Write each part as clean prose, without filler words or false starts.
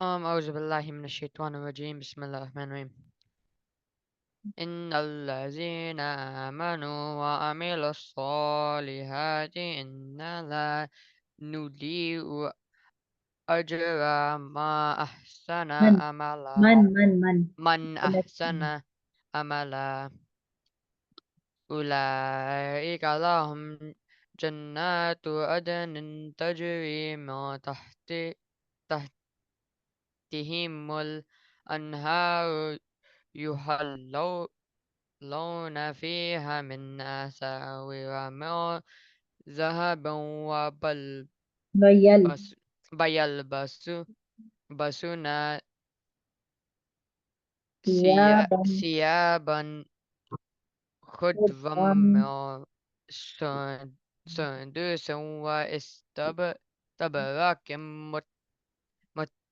أعوذ بالله من الشيطان الرجيم. بسم الله الرحمن الرحيم. إن الذين آمنوا وعملوا الصالحات إنا لا نضيع أجر ما أحسن من عملا. من من ولكن أحسن عملا أولئك لهم جنات عدن تجري من تحتهم الأنهار يحلون فيها من أساور من ذهب بيل ويلبسون ثيابا ثيابا خضرا خضرا من سندس واستبرق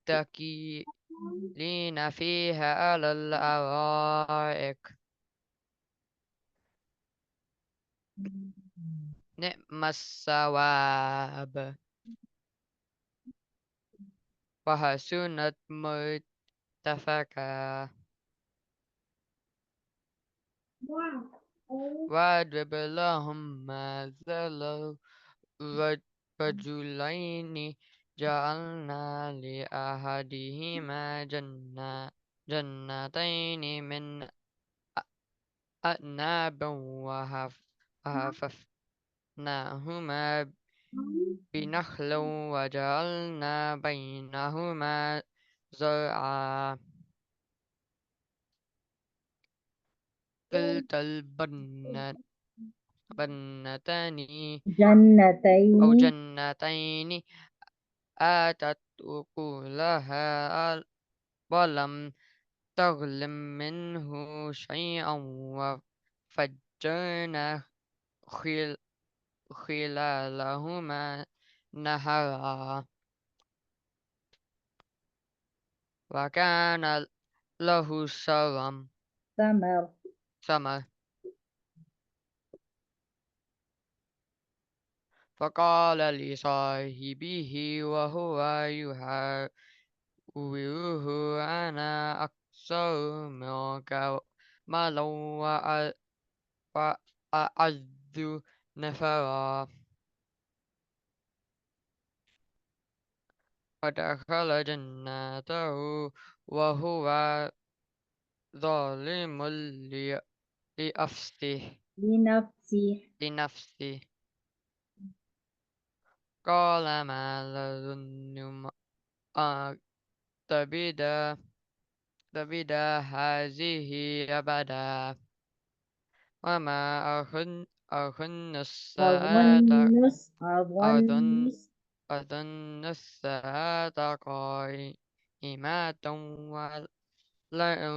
متكئين فيها على الأرائك. نعم الثواب وحسنت مرتفقا. واضرب لهم مثلا رجلين جعلنا لأحدهما جنتين من أعناب وحففناهما بنخل وجعلنا بينهما زرعا. كلتا البنتان أو جنتين جنتين آتت أكلها ولم تظلم منه شيئا وفجرنا خل- خلالهما نهرا وكان له ثمر ثمر. فقال لصاحبه وهو يحاوره أنا أكثر منك مالا وأعز نفرا. ودخل جنته وهو ظالم لنفسه لنفسه لنفسه قال ما لظن أن تبيد هذه أبدا وما أظن الساعة أظن أظن أظن الساعة قائمة ولئن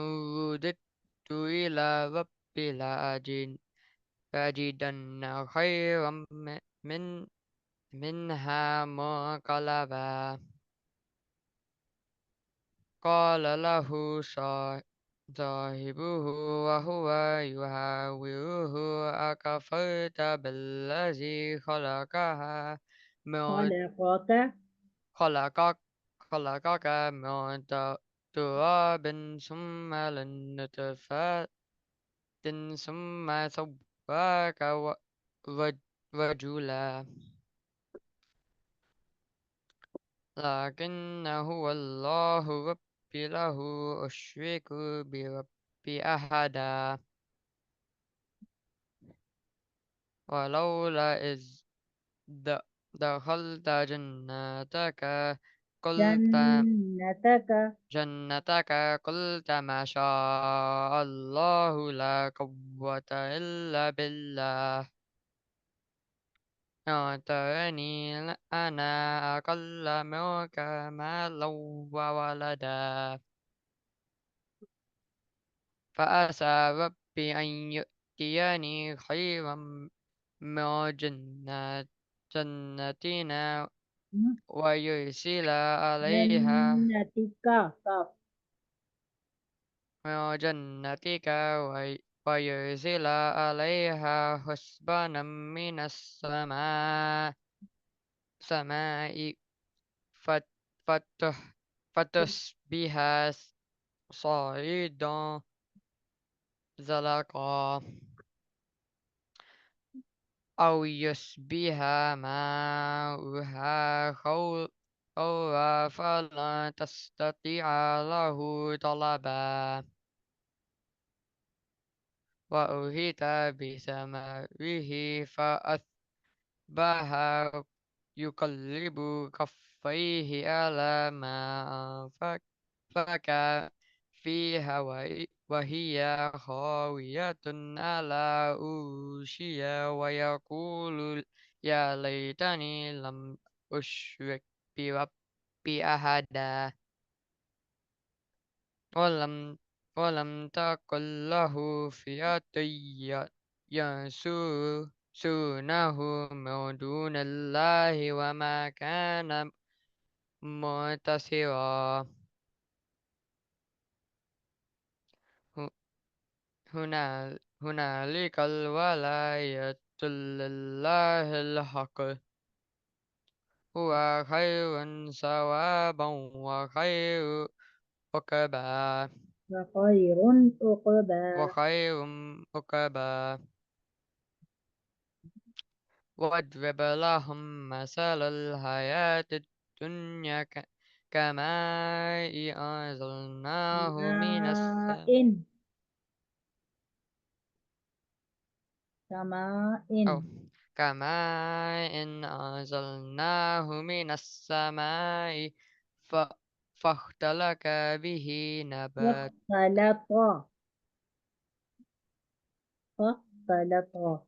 رددت إلى ربي لأجدن خيرا من منها منقلبا. قال له صاحبه وهو يحاوره أكفرت بالذي خلقك خلقك خلقك من تراب ثم من نطفة ثم سواك رجلا لكن هو الله ربي له أشرك بربي أحدا ولولا إذ دخلت قلت جنتك جنتك قلت ما شاء الله لا قوة إلا بالله ترني أنا أقل منك مالا وولدا فعسى ربي أن يؤتيني خيرا من جنتنا ويرسل عليها جنتك قف من جنتك ويرسل عليها حسبانا من السماء فتصبح صعيدا زلقا أو يصبح ماؤها غورا فلن تستطيع له طلبا وأهيت بثمره فأصبح يقلب كفيه على ما أنفق فيها وهي خاوية على عروشها ويقول يا ليتني لم أشرك بربي أحدا ولم ولم تكن له فئة ينصرونه من دون الله وما كان منتصرا ه- هنالك الولاية لله الحق هو خير ثوابا وخير عقبا وخير عقبا. وخير عقبا واضرب لهم مثل الحياة الدنيا كماء أنزلناه من ماء السماء سماء أو كماء أنزلناه من السماء ف... فاختلط به نبات واختلط فاختلط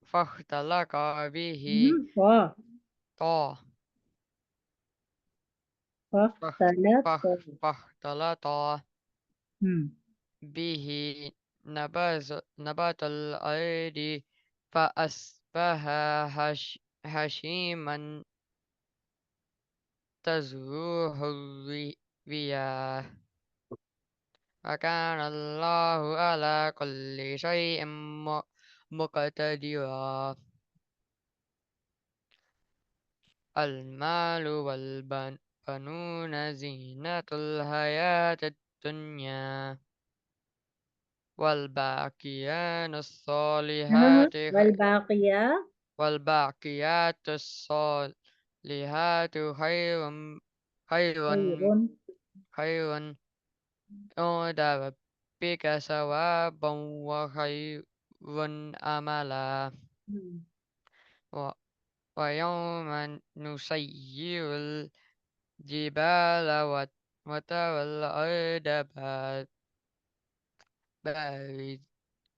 فاختلط به مم. طا فاخ- فاختلط فاختلط مم. به نبات الأرض فأصبح هشيما تزروه الرياح وكان الله على كل شيء مقتدرا المال والبنون زينة الحياة الدنيا والباقيان الصالحات والباقيات والباقيات الصالحات خير خير. خير عند ربك ثوابا وخير أملا مم. و- ويوم نسير الجبال وترى الأرض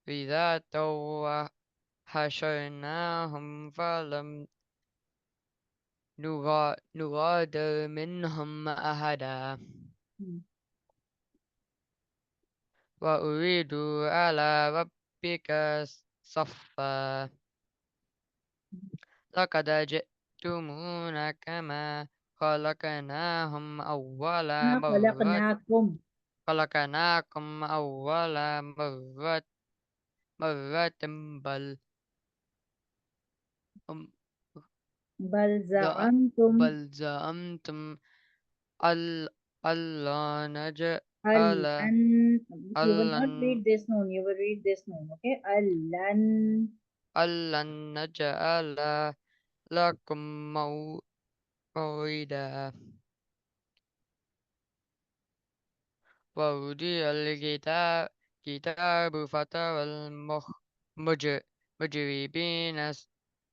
بارزة وحشرناهم فلم نغادر منهم أحدا مم. وأريد على ربك صفا لقد جئتمونا كما خلقناهم أول ما مرة خلقناكم خلقناكم أول مرة بل بل ز- زعمتم بل زعمتم أل- ألا أن نجعل you will not ألن read this noon, you will read this noon, okay? ألن ألن نجعل لكم موعدا ووضع الكتاب فترى المجرمين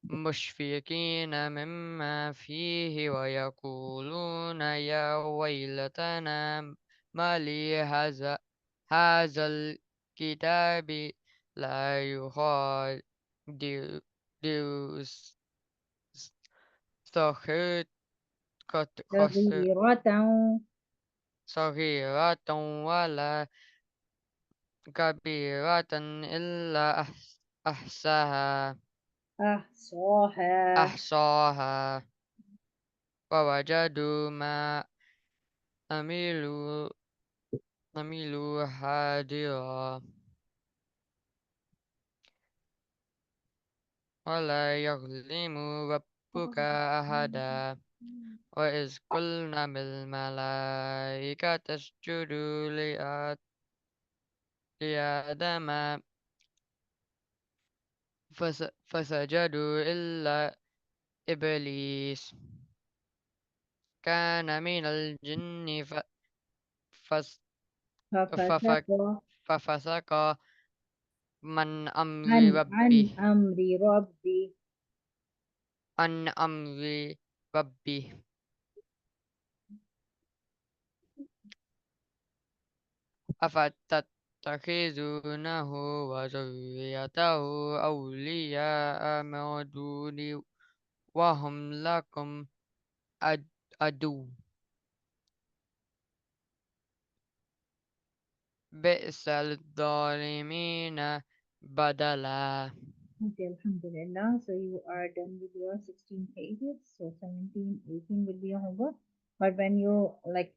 مشفقين مما فيه ويقولون يا ويلتنا ما هذا الكتاب لا يغادر صغيرة صغيرة صغيرة ولا كبيرة إلا أحساها أحصاها. أحصاها ووجدوا ما عملوا حاضرا ولا يظلم ربك أحدا وإذ قلنا بالملائكة اسجدوا لآدم فسجدوا إلا إبليس كان من الجن فس- ففك- ففسق ففسق من أمر عن ربه أمر ربي. عن أمر ربه أفتتخذونه وذريته أولياء من دوني وهم لكم عدو بئس للظالمين بدلا. Okay, Alhamdulillah. So you are done with your 16 pages. So 17, 18 will be your homework. But when you like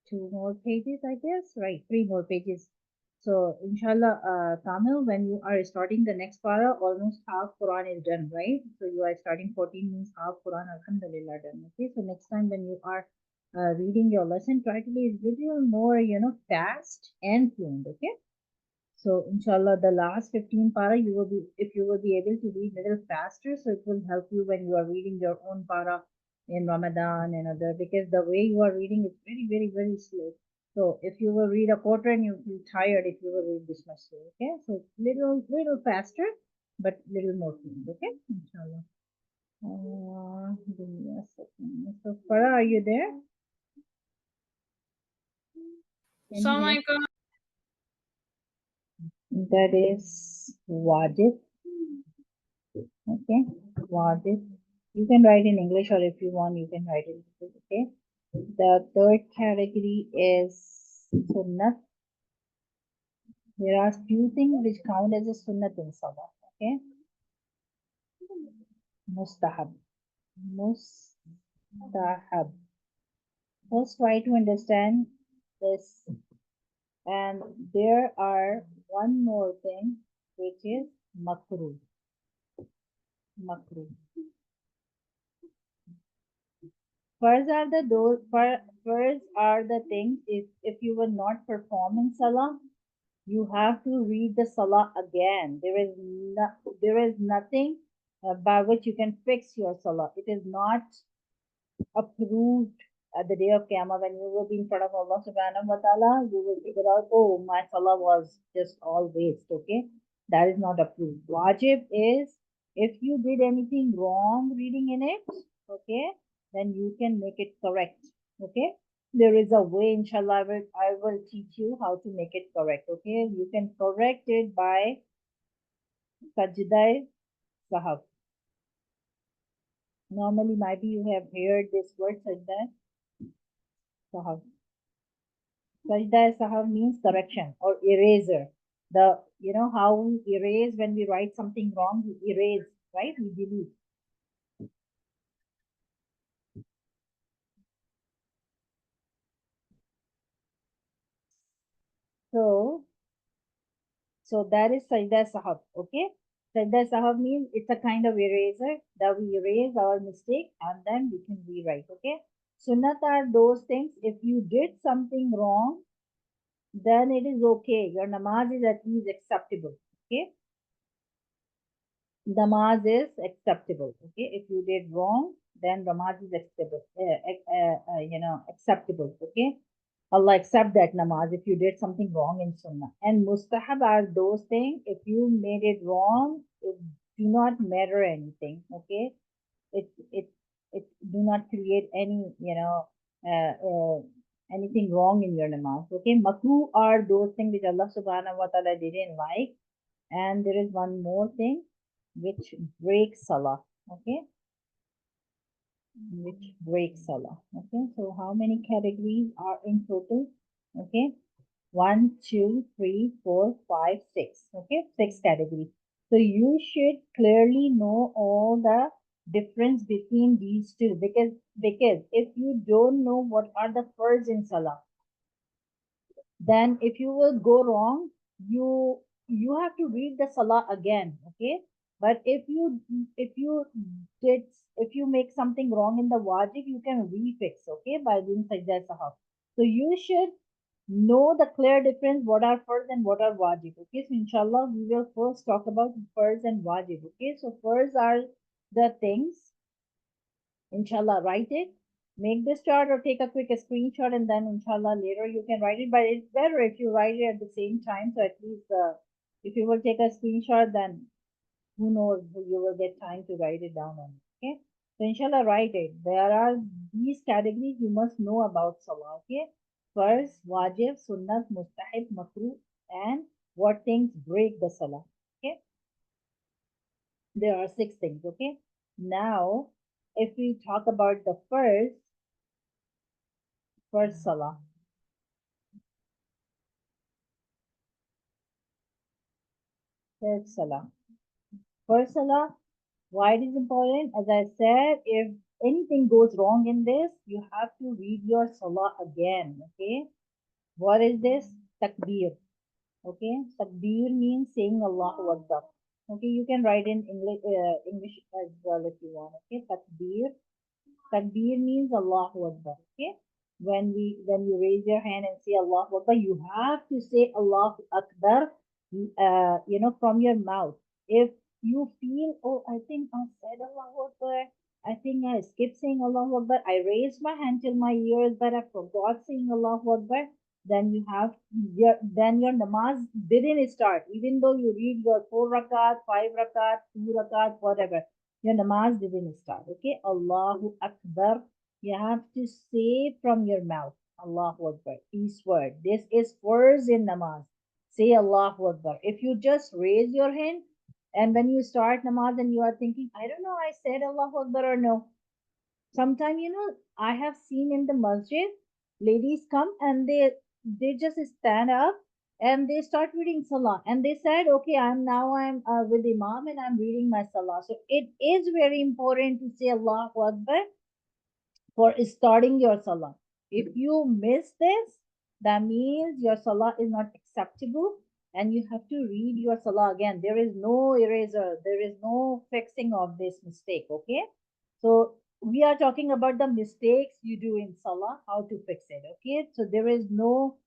two more pages, I guess, right? Three more pages. So inshallah, Tamil, when you are starting the next para, almost half Quran is done, right? So you are starting 14 means half Quran, Alhamdulillah, done. Okay. So next time when you are reading your lesson, try to be a little more, fast and fluent. Okay. So inshallah, the last 15 para you will be, if you will be able to read little faster, so it will help you when you are reading your own para in Ramadan and other, because the way you are reading is very, very, very slow. So if you will read a quarter and you feel tired if you will read this much slow, okay? So little faster, but little more fluent, okay? Inshallah. Give me a second. So Farah, are you there? Can you hear? Assalamualaikum. That is wajib. Okay, wajib. You can write in English, or if you want, you can write in English. Okay. The third category is sunnat. There are few things which count as a sunnat in salah. Okay. Mustahab. Mustahab. First, try to understand this. And there are one more thing, which is makruh. Makruh. Farz are the things if you will not perform in salah, you have to read the salah again. There is nothing by which you can fix your salah. It is not approved at the day of Qiyamah when you will be in front of Allah subhanahu wa ta'ala. You will figure out, oh, my salah was just all waste. Okay, that is not approved. Wajib is if you did anything wrong reading in it, okay, then you can make it correct. Okay, there is a way, inshallah. I will teach you how to make it correct. Okay, you can correct it by Sajda Sahuw. Normally, maybe you have heard this word Sajda Sahuw. Sajda Sahuw means correction or eraser. How we erase when we write something wrong, we erase, right? We delete. So, so that is Sajda Sahuw, okay? Sajda Sahuw means it's a kind of eraser that we erase our mistake and then we can rewrite, okay? Sunnat are those things, if you did something wrong, then it is okay. Your namaz is at least acceptable, okay? Namaz is acceptable. Okay, if you did wrong, then namaz is acceptable. Acceptable. Okay, Allah accept that namaz if you did something wrong in sunnah. And mustahab are those things if you made it wrong, it do not matter anything. Okay, it do not create any anything wrong in your namaz. Okay, makruh are those things which Allah subhanahu wa taala didn't like. And there is one more thing which breaks salah. Okay, which breaks salah. Okay, so how many categories are in total? Okay, 1, 2, 3, 4, 5, 6. Okay, 6 categories. So you should clearly know all the difference between these two, because if you don't know what are the farz in salah, then if you will go wrong, you have to read the salah again. Okay, But if you did if you make something wrong in the wajib, you can refix, okay, by doing sajda sahab. So you should know the clear difference what are farz and what are wajib. Okay, so inshallah we will first talk about farz and wajib. Okay, so farz are the things. Inshallah, write it. Make this chart or take a quick screenshot, and then inshallah later you can write it. But it's better if you write it at the same time. So at least if you will take a screenshot, then who knows, you will get time to write it down on it. Okay. So inshallah write it. There are these categories you must know about salah. Okay. First, wajib, sunnat, mustahib, makruh, and what things break the salah. Okay. There are six things. Okay. Now, if we talk about the first salah, first salah, first salah, why it is important? As I said, if anything goes wrong in this, you have to read your salah again. Okay. What is this? Takbir. Okay. Takbir means saying Allahu Akbar. Okay. You can write in English as well if you want. Okay. Takbir. Takbir means Allahu Akbar. Okay. When you raise your hand and say Allahu Akbar, you have to say Allahu Akbar, from your mouth. If you feel, oh, I think I said Allahu Akbar, I think I skipped saying Allahu Akbar, I raised my hand till my ears, but I forgot saying Allahu Akbar, then your namaz didn't start, even though you read your 4 rakat, 5 rakat, 2 rakat, whatever. Your namaz didn't start. Okay. Allahu Akbar. You have to say from your mouth. Allahu Akbar. Each word. This is farz in namaz. Say Allahu Akbar. If you just raise your hand and when you start namaz and you are thinking, I don't know, I said Allahu Akbar or no. Sometimes, I have seen in the masjid, ladies come and they just stand up and they start reading salah and they said, okay, I'm with imam and I'm reading my salah. So it is very important to say Allahu Akbar for starting your salah. If you miss this, that means your salah is not acceptable and you have to read your salah again. There is no eraser, there is no fixing of this mistake. Okay. So we are talking about the mistakes you do in salah, how to fix it. Okay. So there is no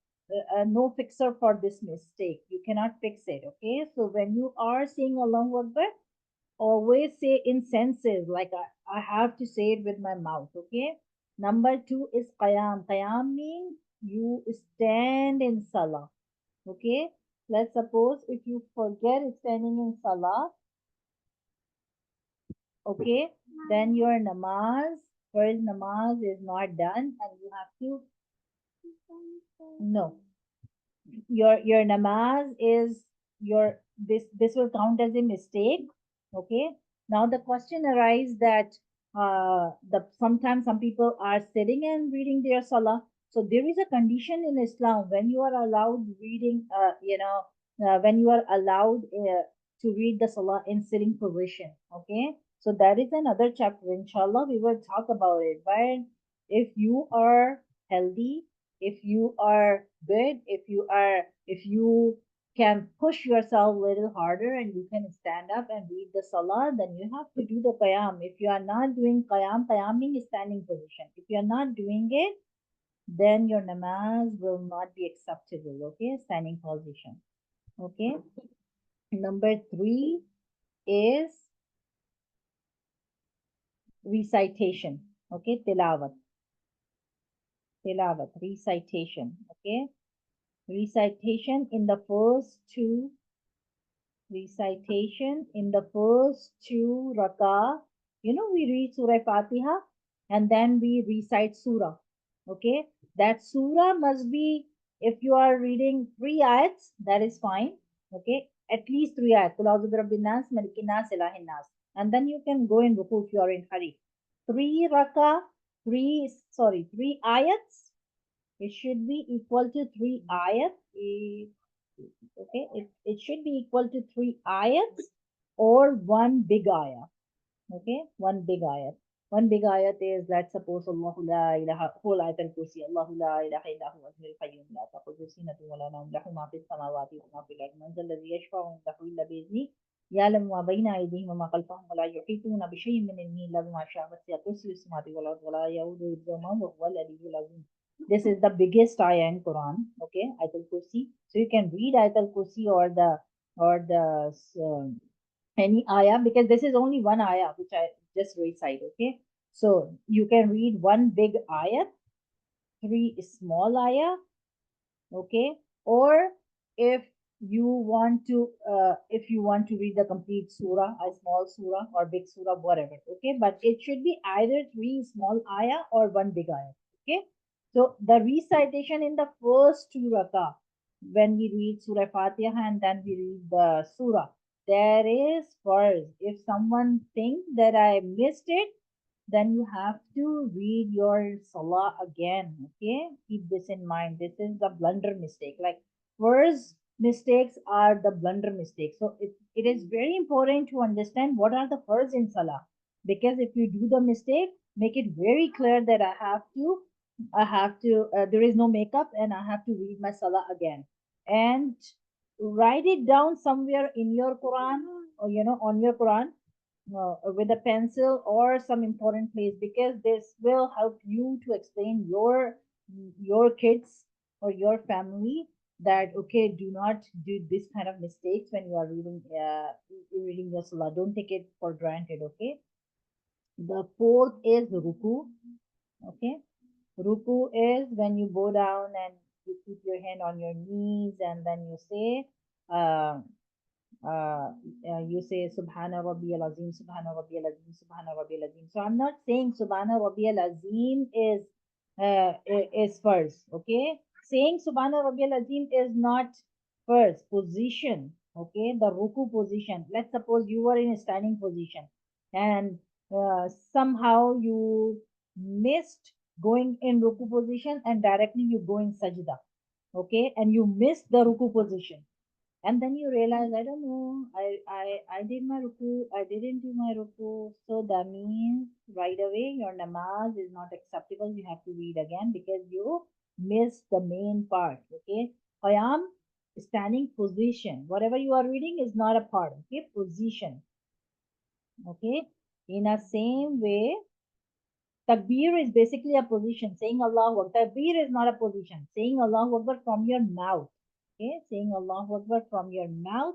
fixer for this mistake. You cannot fix it. Okay. So when you are saying Allahu Akbar, always say in senses, like I have to say it with my mouth. Okay. Number two is qiyam. Qiyam means you stand in salah. Okay. Let's suppose if you forget standing in salah, okay, then your namaz, first namaz is not done and you have to, no, your namaz is your this will count as a mistake. Okay. Now the question arises that the sometimes some people are sitting and reading their salah. So there is a condition in Islam when you are allowed reading, when you are allowed to read the salah in sitting position. Okay. So that is another chapter. Inshallah, we will talk about it. But if you are healthy, if you are good, if you can push yourself a little harder and you can stand up and read the salah, then you have to do the qiyam. If you are not doing qiyam, qiyam means standing position. If you are not doing it, then your namaz will not be acceptable. Okay, standing position. Okay. Number three is recitation. Okay, recitation. Okay, recitation in the first two recitation in the first two rakah. We read Surah Fatiha and then we recite Surah. Okay, that Surah must be, if you are reading 3 ayats, that is fine. Okay, at least 3 ayats. Qul a'udhu birabbin nas, malikin nas, ilahin nas. And then you can go in ruku if you are in hurry. 3 rakah, 3 ayats. It should be equal to 3 ayats. Okay, it should be equal to 3 ayats or one big ayat. Okay, one big ayat. One big ayat is, let's suppose, Allahu la ilaha, whole ayat al-kursi, Allahu la ilaha illa huwa al qayyum la ta'khudhuhu sinatun wa la nawm lahu ma fis samawati wa ma fil ardi man dhal ladhi yashfa'u indahu illa bi'izni يعلم ما بين أيديهم وما خلفهم ولا يحيطون بشيء من علمه إلا بما شاء وسع كرسيه السماوات والأرض ولا يؤوده حفظهما وهو العلي العظيم. This is the biggest ayah in Quran. Okay, Ayatul Kursi. So you can read Ayatul Kursi or the any ayah, because this is only one ayah which I just recite. Okay, so you can read one big ayah, three small ayah. Okay, or if if you want to read the complete surah, a small surah or big surah, whatever. Okay, but it should be either three small ayah or one big ayah. Okay, so the recitation in the first two rakah, when we read surah fatiha and then we read the surah, there is farz. If someone thinks that I missed it, then you have to read your salah again. Okay, keep this in mind. This is the blunder mistake. Like first mistakes are the blunder mistakes. So it is very important to understand what are the first in salah, because if you do the mistake, make it very clear that there is no makeup and I have to read my salah again, and write it down somewhere in your Quran, or on your Quran, with a pencil or some important place, because this will help you to explain your kids or your family that okay, do not do this kind of mistakes when you are reading your salah. Don't take it for granted. Okay, the fourth is ruku. Okay, ruku is when you go down and you keep your hand on your knees and then you say uh, uh, you say Subhana Rabbiyal Azim, Subhana Rabbiyal Azim, Subhana Rabbiyal Azim. So I'm not saying Subhana Rabbiyal Azim is first. Okay, saying Subhana Rabbiyal Azim is not first position. Okay, the ruku position. Let's suppose you were in a standing position and somehow you missed going in ruku position and directly you go in sajda. Okay, and you missed the ruku position, and then you realize, I don't know, I did my ruku, I didn't do my ruku. So that means right away your namaz is not acceptable. You have to read again because you missed the main part. Okay, qiyam, standing position, whatever you are reading is not a part. Okay, position. Okay, in a same way, takbir is basically a position. Saying Allahu Akbar. Takbir is not a position. Saying Allahu Akbar from your mouth. Okay, saying Allahu Akbar from your mouth.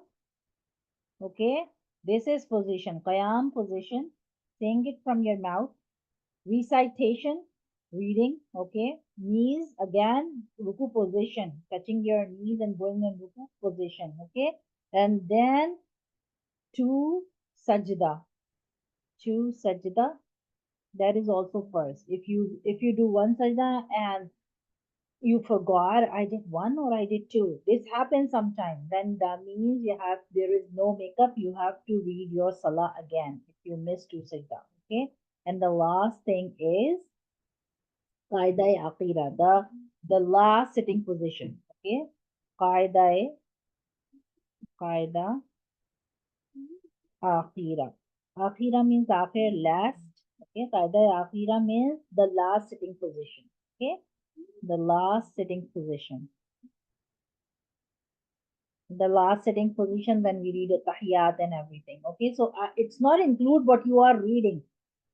Okay, this is position, qiyam position, saying it from your mouth. Recitation, reading. Okay, knees again, ruku position, touching your knees and going in ruku position. Okay, and then to sajda, to sajda. That is also first. If you do one sajda and you forgot I did one or I did two. This happens sometimes. Then that means there is no makeup. You have to read your salah again if you miss two sajda. Okay. And the last thing is qaida aqira, the last sitting position. Okay. Qaida qaida aqira. Aqira means after last. Okay. Qaida aqira means the last sitting position. Okay. The last sitting position, the last sitting position when we read a tahiyat and everything. Okay, so it's not include what you are reading.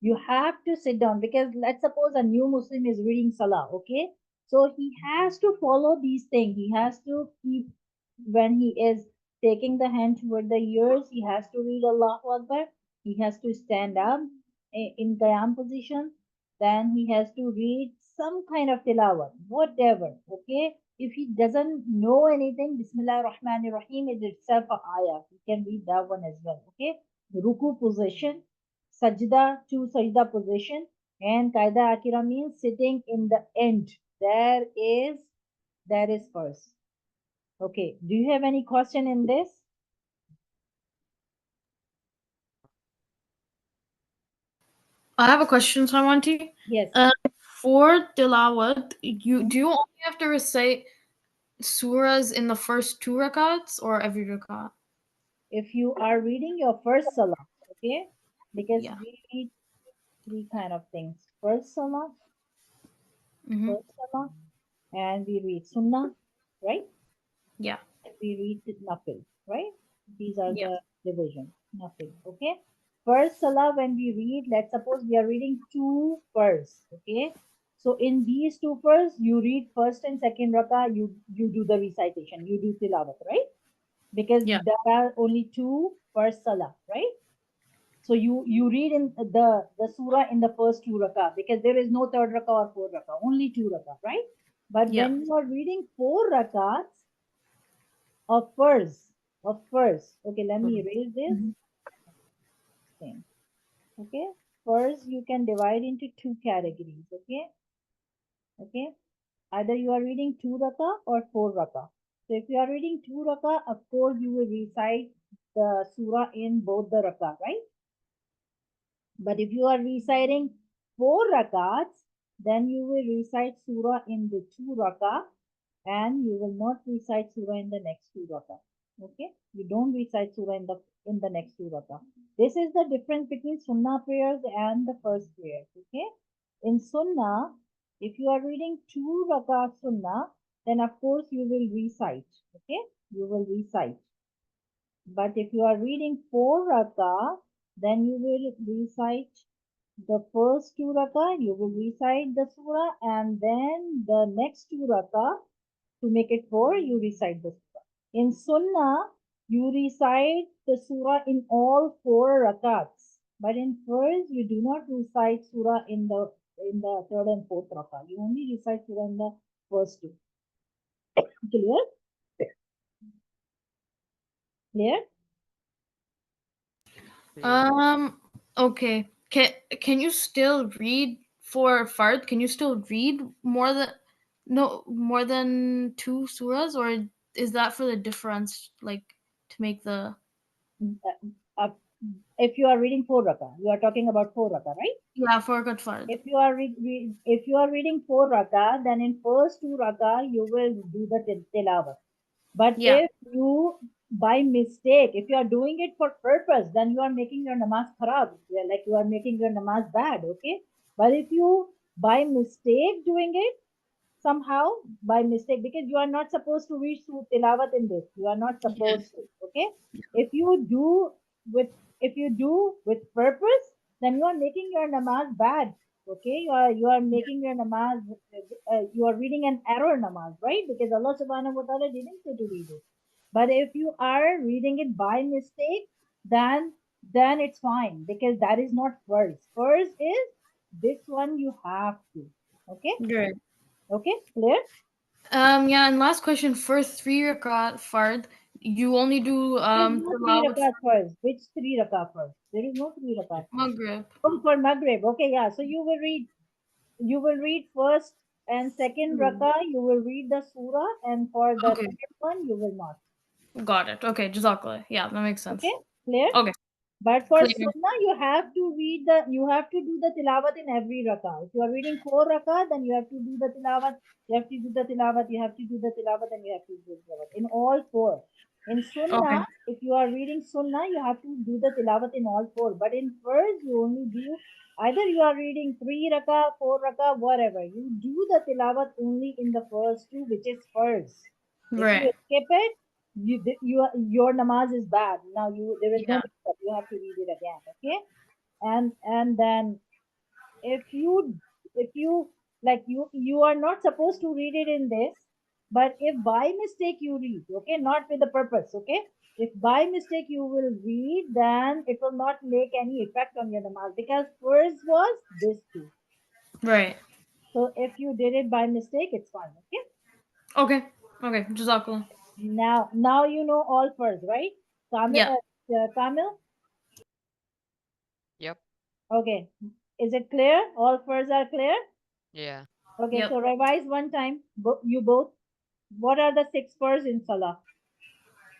You have to sit down, because let's suppose a new Muslim is reading salah. Okay, so he has to follow these things. He has to keep, when he is taking the hand toward the ears, he has to read Allahu Akbar. He has to stand up in qiyam position. Then he has to read some kind of tilawat, whatever. Okay, if he doesn't know anything, Bismillah Rahman Rahim is itself a ayah. He can read that one as well. Okay, ruku position, sajda to sajda position, and qaida akira means sitting in the end. There is first. Okay, do you have any question in this? I have a question, Samanti. Yes. For tilawat, you only have to recite surahs in the first two rakats or every rakat? If you are reading your first salah, okay, because Yeah. we read three kind of things: first salah, Mm-hmm. and we read sunnah, right? Yeah. We read nafil, right? These are Yeah. the division, nothing. Okay. First salah, when we read, let's suppose we are reading two first. Okay. So in these two first, you read first and second rakah, you do the recitation, you do tilawat, right? Because Yeah. there are only two first salah, right? So you read in the surah in the first two rakah because there is no third rakah or fourth rakah, only two rakah, right? But Yeah. when you are reading four rakahs of first, okay, let me erase this. Mhm. Same. Okay, first you can divide into two categories. Okay, okay. Either you are reading two rakah or four rakah. So if you are reading two rakah, of course you will recite the surah in both the rakah, right? But if you are reciting four rakats, then you will recite surah in the two rakah and you will not recite surah in the next two rakah. Okay, you don't recite surah in the next two rakah. This is the difference between sunnah prayers and the first prayers. Okay, in sunnah, if you are reading two rakah sunnah, then of course you will recite. Okay, you will recite. But if you are reading four rakah, then you will recite the first two rakah, you will recite the surah, and then the next two rakah, to make it four, you recite the surah. In sunnah, you recite the surah in all four rakats. But in first, you do not recite surah in the third and fourth rakah. You only recite surah in the first two. Clear? Clear? Clear. Um. Okay. Can you still read for fard? Can you still read more than no more than two surahs, or is that for the difference, like to make the Uh, if you are reading four rakah, you are talking about four rakah, right? yeah for good fard? If you are reading four rakah, then in first two rakah you will do the tilawat. But Yeah. if you by mistake, if you are doing it for purpose, then you are making your namaz kharab. Like you are making your namaz bad. Okay. But if you by mistake doing it, somehow by mistake, because you are not supposed to read through tilawat in this, you are not Yeah. supposed to. Okay, if you do with if you do with purpose, then you are making your namaz bad. Okay, you are making your namaz, you are reading an error namaz, right? Because Allah subhanahu wa ta'ala didn't say to read it. But if you are reading it by mistake, then it's fine, because that is not first. First is this one, you have to. Okay. Great. Okay, clear? Yeah, and last question. For three rakat fard, you only do There is no three tilawat rakat for first. Which three rakat first? There is no three rakat first. maghrib. Oh, for Maghrib. Okay, yeah. So you will read first and second rakah, you will read the surah, and for the Okay, third one, you will not. got it. Okay, jazakallah. Yeah, that makes Okay, sense. clear? Okay, But for clear. sunnah, you have to do the tilawat in every rakah. If you are reading four rakah, then you have to do the tilawat. You have to do the tilawat. You have to do the tilawat, and you have to do the tilawat in all four. In Okay, sunnah, if you are reading sunnah, you have to do the tilawat in all four. But in first, you only do either you are reading three rakah, four rakah, whatever. You do the tilawat only in the first two, which is first. If you right. skip it, your namaz is bad. Now there is no Yeah, makeup. You have to read it again. Okay, and then if you like you are not supposed to read it in this, but if by mistake you read, okay, not with the purpose, okay, if by mistake you will read, then it will not make any effect on your namaz, because first was this two. right. So if you did it by mistake, it's fine. Okay, Okay, okay, jazakallah. now you know all first, right? Kamil, Yeah, Kamil. Yep. Okay. Is it clear? All fours are clear? Yeah. Okay, yep. so revise one time. You both. What are the six fours in Salah?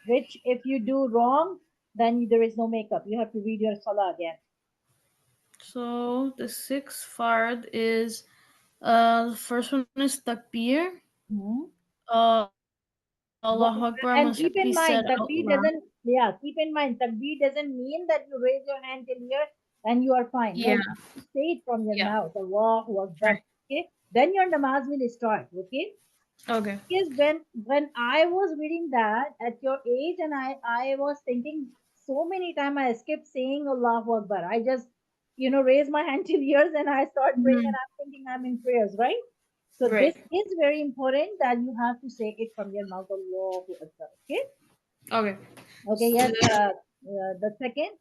Which, if you do wrong, then there is no makeup. You have to read your Salah again. So the sixth fard is the first one is takbir. Hmm. Allah Akbar must be said out And keep in loud. mind, takbir doesn't, yeah, keep in mind, takbir doesn't mean that you raise your hand till here and you are fine. Yeah, No, you say it from your yeah. mouth. Allahu Akbar. Right. Okay. Then your namaz will start. Okay. Okay. Because when I was reading that at your age, and I was thinking so many times I skip saying Allahu Akbar. I just, raise my hand till ears and I start praying and Mhm. I'm thinking I'm in prayers, right? So this Right. is very important that you have to say it from your mouth, Allahu Akbar. Okay. Okay. Okay. So Yes. the, The second.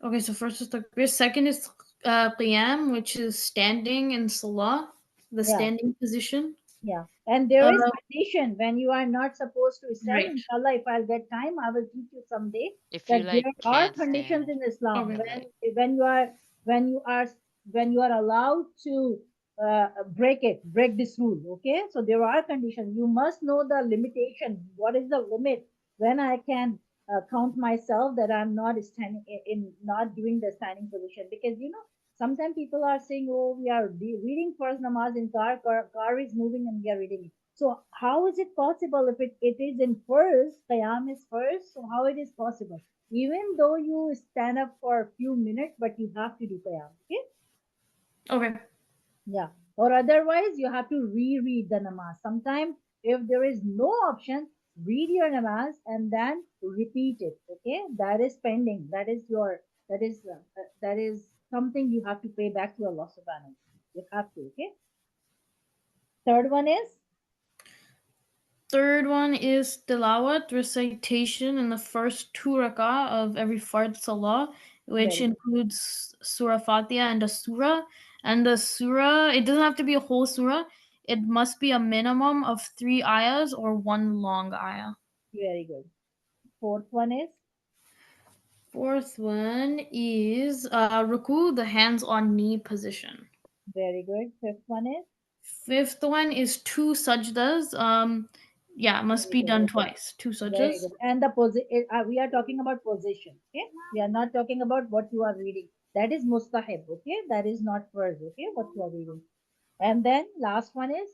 okay. So first is takbir. Second is qiyam, which is standing in salah, the Yeah. standing position. Yeah, and there is Uh, condition when you are not supposed to stand. right. Inshallah, if I'll get time, I will teach you someday If that you like there are can't conditions stand in Islam Okay. and like when you are when you are when you are allowed to break this rule. Okay, so there are conditions. You must know the limitation. What is the limit when I can count myself that I'm not standing in not doing the standing position because sometimes people are saying, "Oh, we are reading first namaz in car is moving and we are reading it." So how is it possible if it is in first, qiyam is first? So how it is possible? Even though you stand up for a few minutes, but you have to do qiyam. Okay, Okay. yeah. Or otherwise, you have to reread the namaz. Sometimes, if there is no option, read your namaz and then repeat it. Okay, that is pending. That is something you have to pay back to Allah Subhanahu. You have to. Okay. Third one is Third one is tilawat, recitation in the first two rak'ah of every fard salah, which very good. includes Surah Fatiha and a surah. And the surah, it doesn't have to be a whole surah. It must be a minimum of three ayahs or one long ayah. Very good. Fourth one is Fourth one is ruku, the hands on knee position. very good. Fifth one is Fifth one is two sajdas. Yeah, it must very be good. done twice. Two Very sajdas. good. And we are talking about position. Okay, we are not talking about what you are reading. That is mustahib. Okay, that is not first. Okay, what you are reading. And then last one is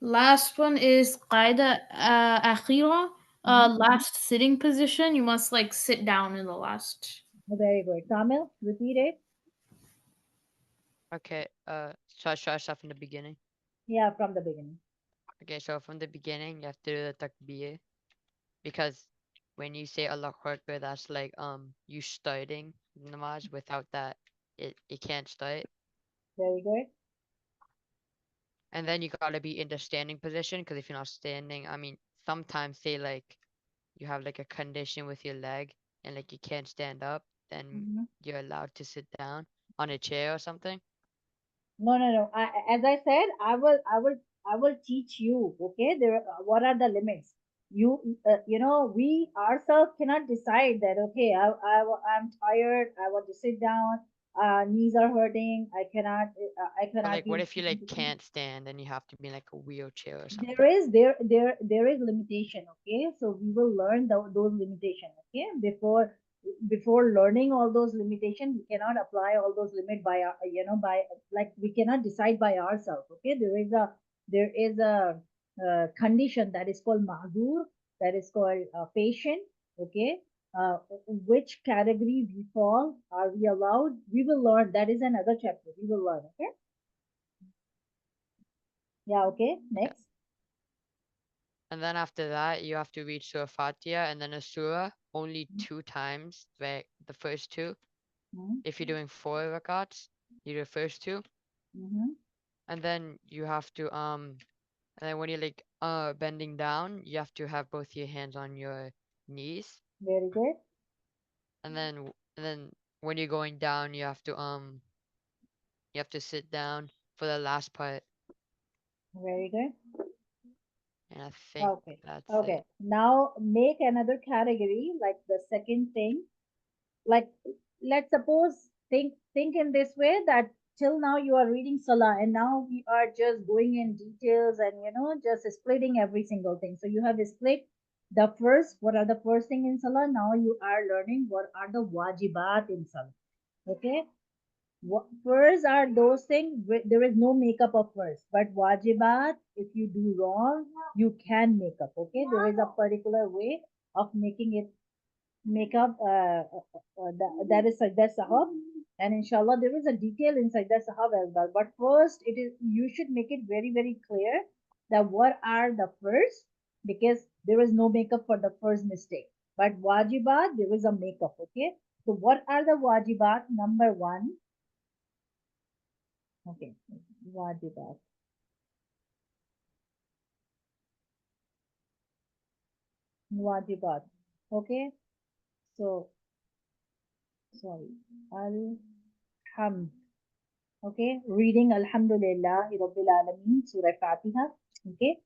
Last one is qaida akhira, hmm, last sitting position. You must like sit down in the last. very good. Kamil, repeat it. okay, so I start from the beginning. Yeah, from the beginning. Okay, so from the beginning you have to do the takbir because when you say Allah Akbar, that's like you starting namaz. Without that, it can't start. Very good. And then you gotta be in the standing position because if you're not standing, I mean, sometimes say like you have like a condition with your leg and like you can't stand up, then Mhm. you're allowed to sit down on a chair or something. No, no, no. As I said, I will teach you. Okay, what are the limits? We ourselves cannot decide that. Okay, I'm tired. I want to sit down. Knees are hurting. But I cannot like, what be. if you like can't stand and you have to be in like a wheelchair or There something? is there is limitation. Okay, so we will learn those limitation. Okay, before learning all those limitations, we cannot apply all those limit by by like we cannot decide by ourselves. Okay, there is a condition that is called mazur, that is called patient. Okay, uh, which category we fall, are we allowed, we will learn. That is another chapter we will learn. Okay, yeah. Okay, Okay. next. And then after that, you have to read Surah Fatiha and then a Surah only two times, right? The first two. Mm-hmm. If you're doing four rakats, you do the first two, Mm-hmm. and then you have to and then when you're like bending down, you have to have both your hands on your knees, Very good. and then when you're going down, you have to sit down for the last part, Very good. and I think Okay. that's Okay. it. Now make another category, like the second thing. Like, let's suppose, think in this way, that till now you are reading Salah and now we are just going in details and just splitting every single thing. So you have split the first, what are the first thing in Salah? Now you are learning what are the wajibat in Salah. Okay. Furs are those things there is no makeup of furs, but wajibat, if you do wrong, you can make up. Okay, there is a particular way of making it make up. That is Sajda Sahuw, and inshallah there is a detail in Sajda Sahuw as well. But first, it is you should make it very very clear that what are the first, because there is no makeup for the first mistake. But wajibat, there is a makeup, okay? So what are the wajibat? Number one, okay, wajibat. Wajibat. Okay, so sorry. Alhamd. Okay, reading Alhamdulillah Rabbil Alameen, Surah Fatiha. Okay,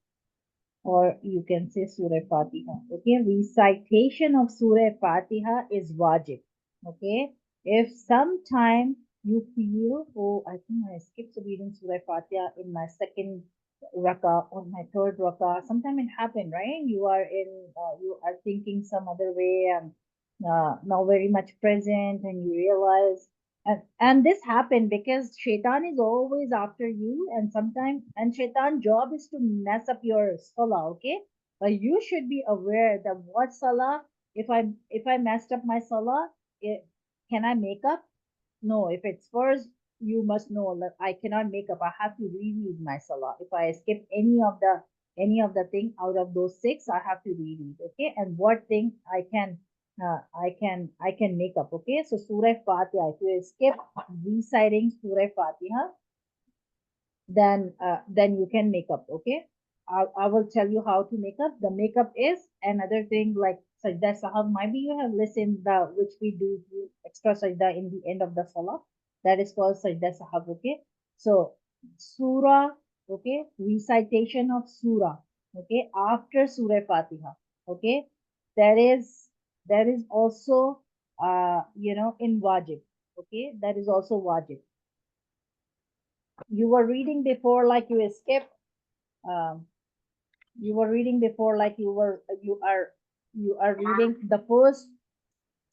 or you can say Surah Fatiha. Okay, recitation of Surah Fatiha is wajib. Okay, if sometime you feel, oh, I think I skipped reading Surah Fatiha in my second rakah or my third rakah. Sometime it happened, right? You are thinking some other way and not very much present, and you realize and this happened because shaitan is always after you, and sometimes and shaitan job is to mess up your salah, okay? But you should be aware that what salah, if I messed up my salah, can I make up? No, if it's first, you must know that I cannot make up. I have to reread my salah. If I skip any of the thing out of those six, I have to reread. Okay, and what thing I can make up. Okay, so Surah Fatiha. If you skip reciting Surah Fatiha, then you can make up. Okay, I will tell you how to make up. The makeup is another thing like Sajda Sahuw. Maybe you have listened the which we do extra Sajda in the end of the salah. That is called Sajda Sahuw. Okay, so surah. Okay, recitation of surah. Okay, after Surah Fatiha. Okay, there is there is also in wajib. Okay, that is also wajib. You were reading before like you skip um, you were reading before like you are reading the first,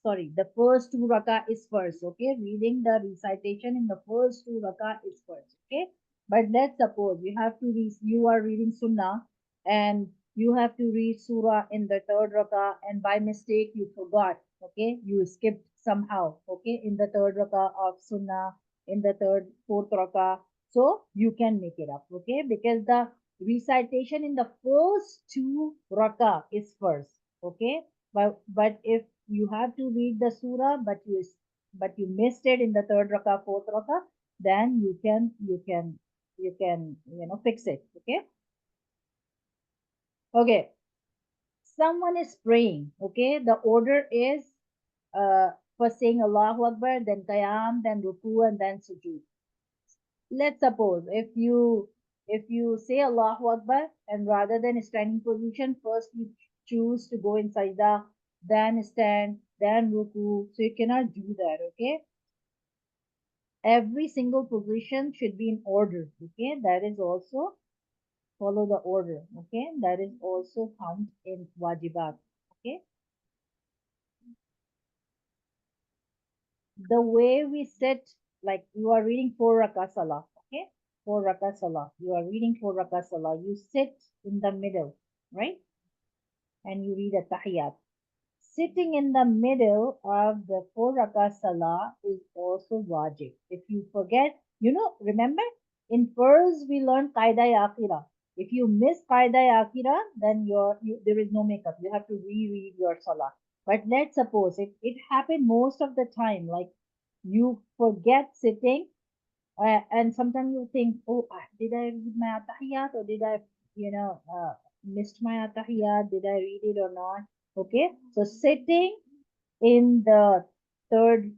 sorry, the first two rakah is first. Okay, reading the recitation in the first two rakah is first. Okay, but let's suppose you are reading sunnah and you have to read surah in the third rakah, and by mistake you forgot. Okay, you skipped somehow. Okay, in the third rakah of sunnah, in the fourth rakah, so you can make it up. Okay, because the recitation in the first two rakah is first. Okay, but if you have to read the surah, but you missed it in the third rakah, fourth rakah, then you can fix it. Okay. Okay. Someone is praying. Okay. The order is first saying Allahu Akbar, then Qiyam, then Ruku, and then Sujood. Let's suppose if you say Allahu Akbar and rather than standing position, first you choose to go in sajda, then stand, then ruku. So you cannot do that, okay? Every single position should be in order, okay? That is also follow the order, okay? That is also count in wajibat, okay? The way we sit, like you are reading 4 rakah salah, okay? 4 rakah salah. You are reading 4 rakah salah. You sit in the middle, right? And you read a tahiyat. Sitting in the middle of the 4 rakah salah is also wajib. If you forget, remember in farz we learned qaida akhira. If you miss qaida akhira, then there is no makeup. You have to reread your salah. But let's suppose it happened most of the time, like you forget sitting, and sometimes you think, oh, did I read my atahiyat or did I, missed my atahiyat? Did I read it or not? Okay, so sitting in the third,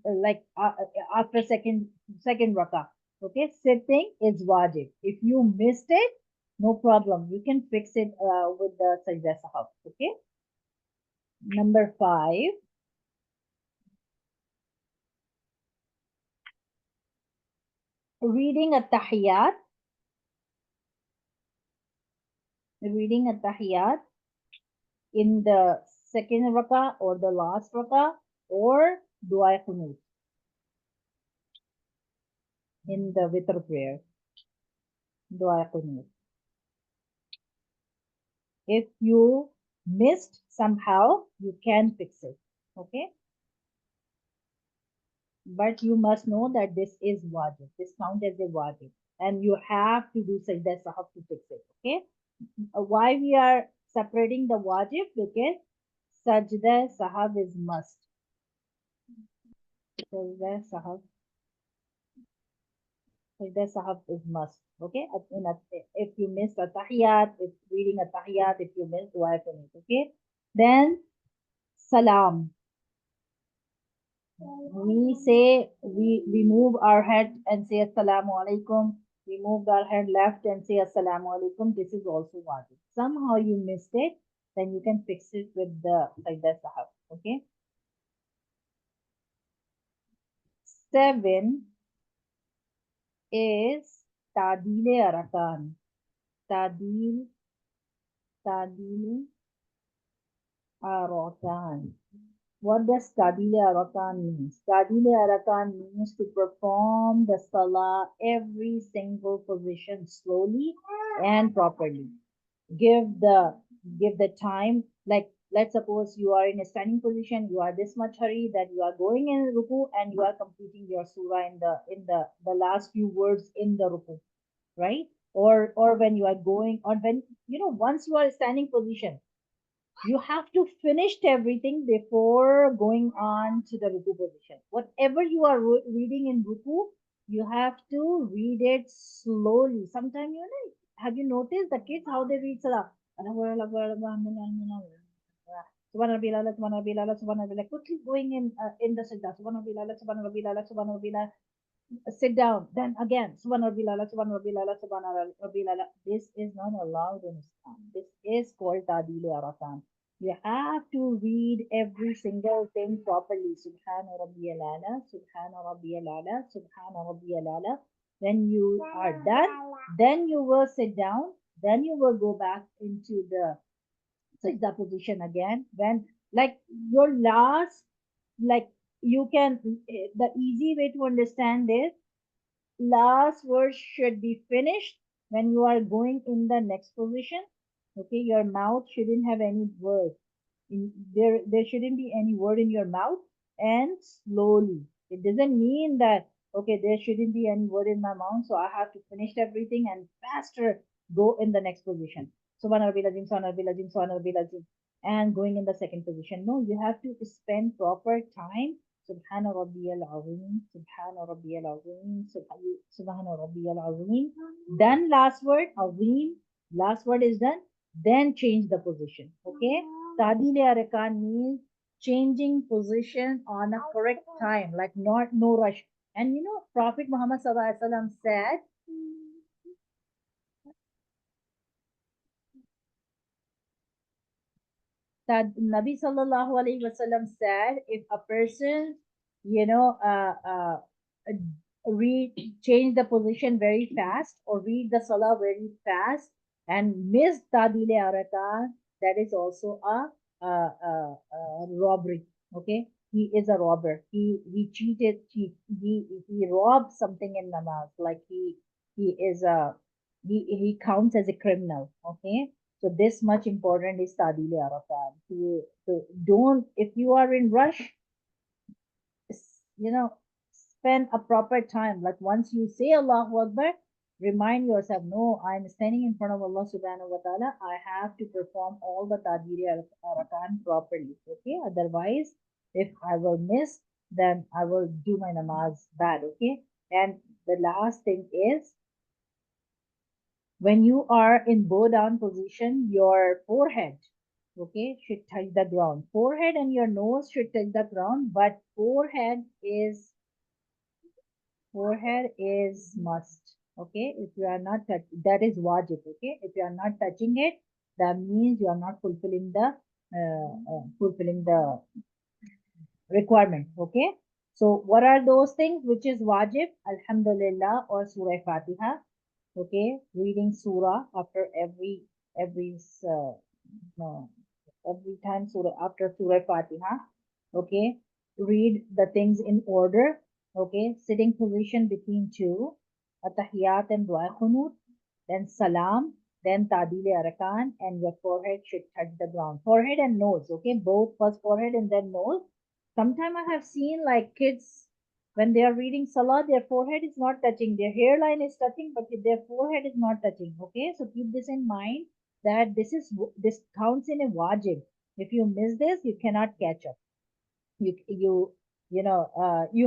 after second rakah. Okay, sitting is wajib. If you missed it, no problem. You can fix it with the sajda sahuw. Okay. Number 5, reading a tahiyat. Reading a tahiyat in the second rakah or the last rakah, or dua qunut in the witr prayer. Dua qunut. If you missed somehow, you can fix it. Okay. But you must know that this is wajib. This count as a wajib. And you have to do sajda sahuw to fix it. Okay. Why we are separating the wajib? Because Sajda Sahuw is must. Sajda Sahuw. Sajda Sahuw is must. Okay. If you missed a tahiyat, if reading a tahiyat, if you missed dua it. Okay. Then salam. We move our head and say assalamu alaikum. We move our head left and say assalamu alaikum. This is also wajib. Somehow you missed it, then you can fix it with the sajda sahab. Okay. 7 is tadil arakan. Tadil arakan. What does Tadile Arakan mean? Tadile Arakan means to perform the salah every single position slowly and properly. Give the time, like let's suppose you are in a standing position, you are this much hurry that you are going in ruku and you are completing your surah in the last few words in the ruku, right? Or when you are going, or when once you are in standing position, you have to finish everything before going on to the ruku position. Whatever you are reading in ruku, you have to read it slowly. Sometimes, have you noticed the kids how they read salah? Quickly going in the sajda. Sit down. Then again, Subhana Rabbil Ala, Subhana Rabbil Ala, Subhana Rabbil Ala. This is not allowed in Islam. This is called Tadil Arakan. You have to read every single thing properly. Subhana Rabbiyal Ala, Subhana Rabbiyal Ala, Subhana Rabbiyal Ala. When you are done, then you will sit down. Then you will go back into the sajda position again. When, like, your last, like, you can, the easy way to understand this, last word should be finished when you are going in the next position. Okay, your mouth shouldn't have any word. There shouldn't be any word in your mouth, and slowly. It doesn't mean that okay, there shouldn't be any word in my mouth, so I have to finish everything and faster go in the next position. Subhanallah, and going in the second position. No, you have to spend proper time. Subhana Rabbiyal Azim, Subhana Rabbiyal Azim, Subhana Rabbiyal Azim. Then last word, Azim, last word is done. Then change the position. Okay? Tadil Arakan means changing position on a correct time, like not no rush. And Prophet Muhammad Sallallahu Alaihi Wasallam said, that Nabi Sallallahu Alaihi Wasallam said, if a person, you know, uh, uh, read, change the position very fast or read the salah very fast and miss Tadile Aratan, that is also a robbery. Okay, he is a robber. He cheated. He robbed something in namaz. Like he is a he counts as a criminal. Okay, so this much important is Tadile Arafat. To don't, if you are in rush, you know, spend a proper time. Like once you say Allahu Akbar, remind yourself, no, I'm standing in front of Allah subhanahu wa ta'ala. I have to perform all the Tadile Arafat properly. Okay, otherwise, if I will miss, then I will do my namaz bad. Okay, and the last thing is, when you are in bow down position, your forehead, okay, should touch the ground. Forehead and your nose should touch the ground, but forehead is must. Okay, if you are not touch, that is wajib. Okay, if you are not touching it, that means you are not fulfilling the requirement. Okay, so what are those things which is wajib? Alhamdulillah or Surah Fatiha. Okay, reading surah after every uh, no, every time surah after Surah Fatiha. Okay, read the things in order. Okay, sitting position between two, atahiyat and dua khunut, then salam, then tadil arakan, and your forehead should touch the ground. Forehead and nose. Okay, both, first forehead and then nose. Sometimes I have seen like kids, when they are reading salah, their forehead is not touching. Their hairline is touching, but their forehead is not touching. Okay, so keep this in mind, that this counts in a wajib. If you miss this, you cannot catch up. You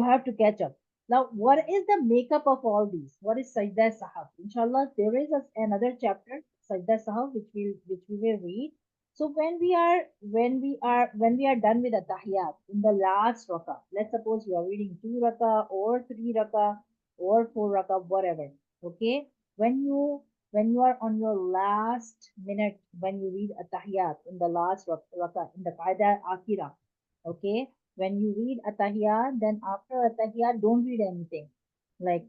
have to catch up. Now, what is the makeup of all these? What is Sajda Sahab? Inshallah, there is another chapter, Sajda Sahab, which we will read. So when we are done with the tahiyat in the last rakah, let's suppose you are reading 2 rakah or 3 rakah or 4 rakah, whatever. Okay, when you when you are on your last minute, when you read a tahiyat in the last rakah in the qaida akira. Okay, when you read Atahiyat, then after Atahiyat, don't read anything. Like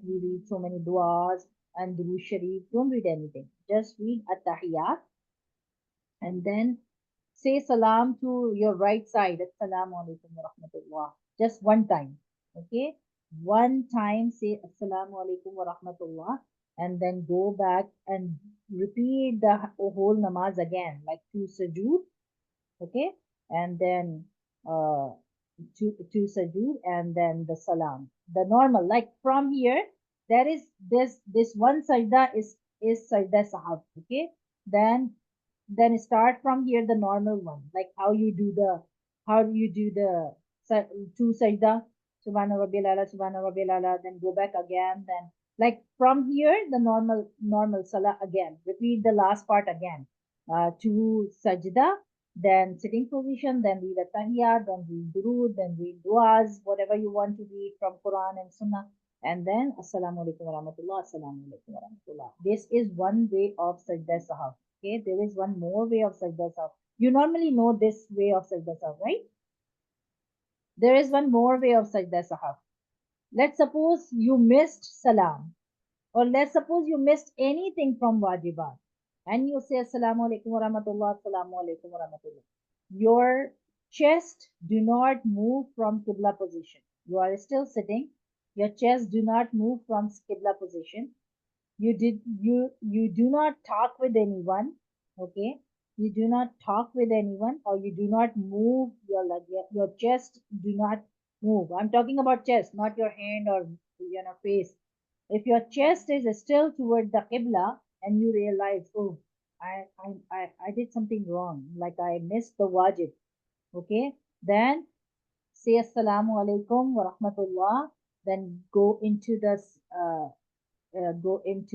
we read so many du'as and Durush Sharif, don't read anything. Just read Atahiyat and then say salam to your right side. Assalamu alaikum wa rahmatullah. Just one time. Okay? One time say Assalamu alaikum wa rahmatullah and then go back and repeat the whole namaz again, like two sujood. Okay, and then uh, to sajud and then the salam, the normal, like from here there is this one sajda is sajda sahab. Okay, then start from here the normal one, like how you do the two sajda, subhana rabbil ala, subhana rabbil ala, then go back again, then like from here the normal salah again, repeat the last part again, to sajda, then sitting position, then read a tahiyat, then read durood, then read duas, whatever you want to read from Quran and Sunnah, and then Assalamu alaikum wa rahmatullah, Assalamu alaikum wa rahmatullah. This is one way of Sajda Sahab. Okay, there is one more way of Sajda Sahab. You normally know this way of Sajda Sahab, right? There is one more way of Sajda Sahab. Let's suppose you missed Salam, or let's suppose you missed anything from wajibat, and you say Assalamu alaikum wa rahmatullah, Assalamu alaikum wa rahmatullah. Your chest do not move from Qibla position. You are still sitting. Your chest do not move from Qibla position. You do not talk with anyone. Okay, you do not talk with anyone, or you do not move your leg. Your chest do not move. I'm talking about chest, not your hand or face. If your chest is still toward the qibla and you realize, oh, I did something wrong, like I missed the wajib. Okay, then say assalamu alaikum wa rahmatullah, then uh, go into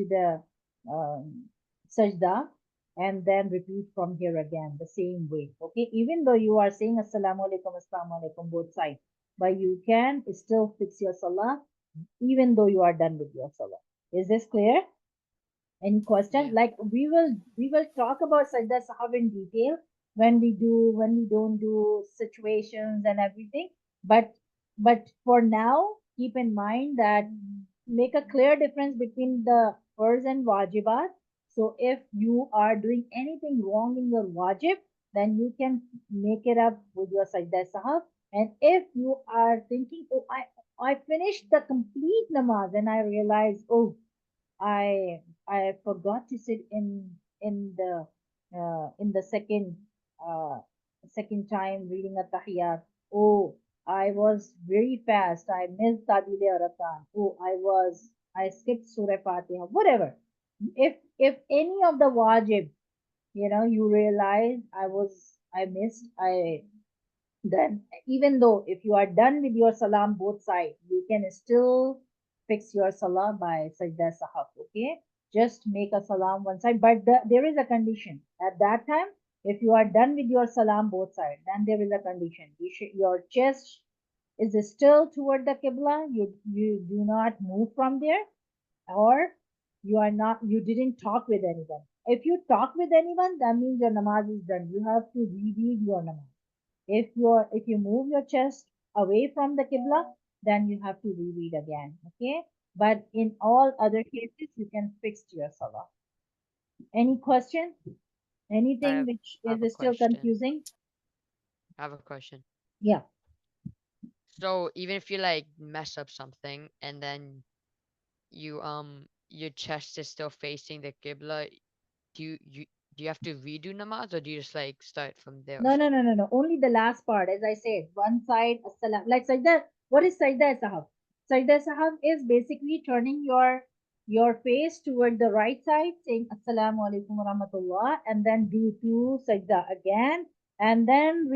the um, sajda, and then repeat from here again the same way. Okay, even though you are saying assalamu alaikum both sides, but you can still fix your salah even though you are done with your salah. Is this clear? Any question? Yeah. Like we will talk about Sajda Sahab in detail when we don't do situations and everything. But for now, keep in mind that make a clear difference between the farz and wajibat. So if you are doing anything wrong in your wajib, then you can make it up with your Sajda Sahab. And if you are thinking, oh, I finished the complete namaz and I realized, oh, I forgot to sit in the second time reading a tahiyat. Oh, I was very fast. I missed Tadil Arakan. Oh, I skipped Surah Fatiha. Whatever. If any of the wajib, you realize I missed, then even though if you are done with your salam both sides, you can still fix your salah by sajda sahab. Okay, just make a salam one side, but there is a condition at that time. If you are done with your salam both sides, then there is a condition. Your chest is still toward the qibla. You do not move from there, or you didn't talk with anyone. If you talk with anyone, that means your namaz is done. You have to reread your namaz. If you move your chest away from the qibla, then you have to reread again. Okay, but in all other cases you can fix your salah. Any question? I Anything have which I have a is still question. confusing? I have a question. Yeah. So even if you like mess up something and then your chest is still facing the qibla, do you have to redo namaz or do you just like start from there or No, no, no, something? no, no. Only the last part. As I said, one side, assalam. Like sajda. What is sajda sahab? Sajda sahab is basically turning your your face toward the right side, saying Assalamu alaikum wa rahmatullah, and then do two sajda again, and then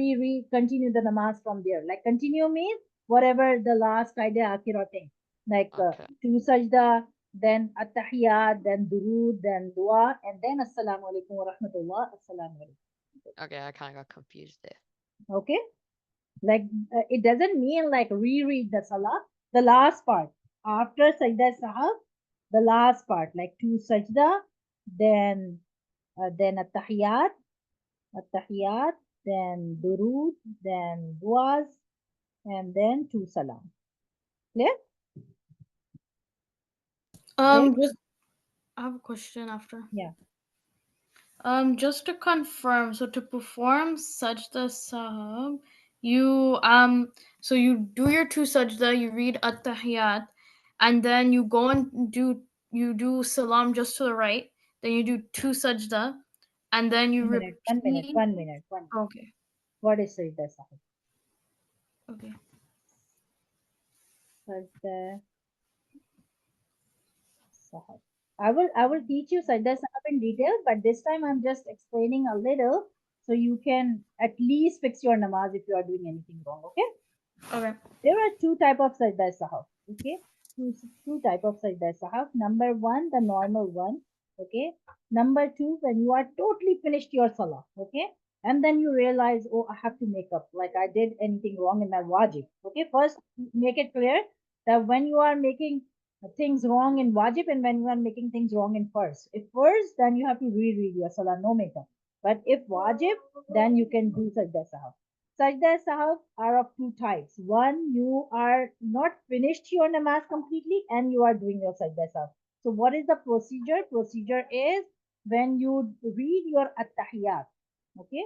continue the namaz from there. Like continue means whatever the last qaida akhira thing, like Okay. two sajda, then at-tahiyat, then durood, then dua, and then Assalamu alaikum wa rahmatullah, Assalamu alaikum. Okay, I kind of got confused there. Okay, like it doesn't mean like reread the salah. The last part after Sajda Sahuw, the last part like two sajda, then at-tahiyat, then durood, then duas, and then two salam. Clear? Clear? Just I have a question after. Yeah. Just to confirm, so to perform Sajda Sahuw, so you do your two sajda, you read at-tahiyat, and then you do salam just to the right, then you do two sajda, and then you 1 minute, 1 minute, repeat. 1 minute, 1 minute. Okay. What is Sajda Sahuw? Okay. Sajda Sahuw. I will teach you Sajda Sahuw in detail, but this time I'm just explaining a little so you can at least fix your namaz if you are doing anything wrong. Okay? Okay. There are two type of Sajda Sahuw. Okay, two type of Sajda Sahuw. Number one, the normal one. Okay. Number two, when you are totally finished your salah. Okay, and then you realize, oh, I have to make up. Like I did anything wrong in my wajib. Okay, first make it clear that when you are making things wrong in wajib and when you are making things wrong in farz. If farz, then you have to reread your salah, no makeup. But if wajib, then you can do Sajda Sahuw. Sajda Sahuw are of two types. One, you are not finished your namaz completely and you are doing your Sajda Sahuw. So what is the procedure? Procedure is when you read your at-tahiyat. Okay.